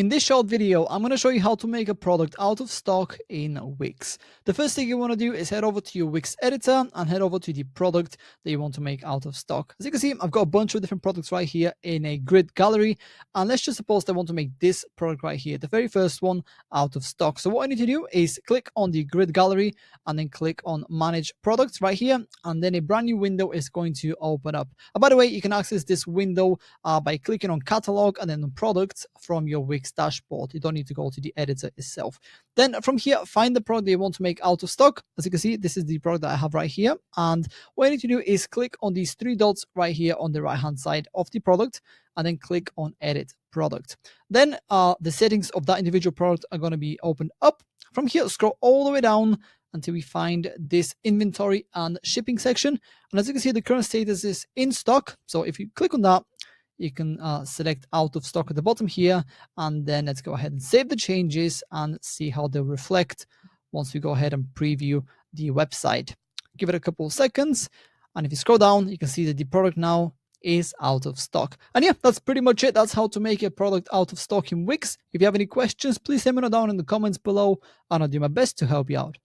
In this short video, I'm going to show you how to make a product out of stock in Wix. The first thing you want to do is head over to your Wix editor and head over to the product that you want to make out of stock. As you can see, I've got a bunch of different products right here in a grid gallery. And let's just suppose I want to make this product right here, the very first one, out of stock. So what I need to do is click on the grid gallery and then click on manage products right here. And then a brand new window is going to open up. And by the way, you can access this window by clicking on catalog and then products from your Wix dashboard. You don't need to go to the editor itself. Then from here, find the product that you want to make out of stock. As you can see, this is the product that I have right here. And what you need to do is click on these three dots right here on the right hand side of the product and then click on edit product. Then the settings of that individual product are going to be opened up. From here, scroll all the way down until we find this inventory and shipping section. And as you can see, the current status is in stock. So if you click on that, you can select out of stock at the bottom here, and then let's go ahead and save the changes and see how they reflect once we go ahead and preview the website. Give it a couple of seconds, and if you scroll down, you can see that the product now is out of stock. And yeah, that's pretty much it. That's how to make a product out of stock in Wix. If you have any questions, please let me know down in the comments below, and I'll do my best to help you out.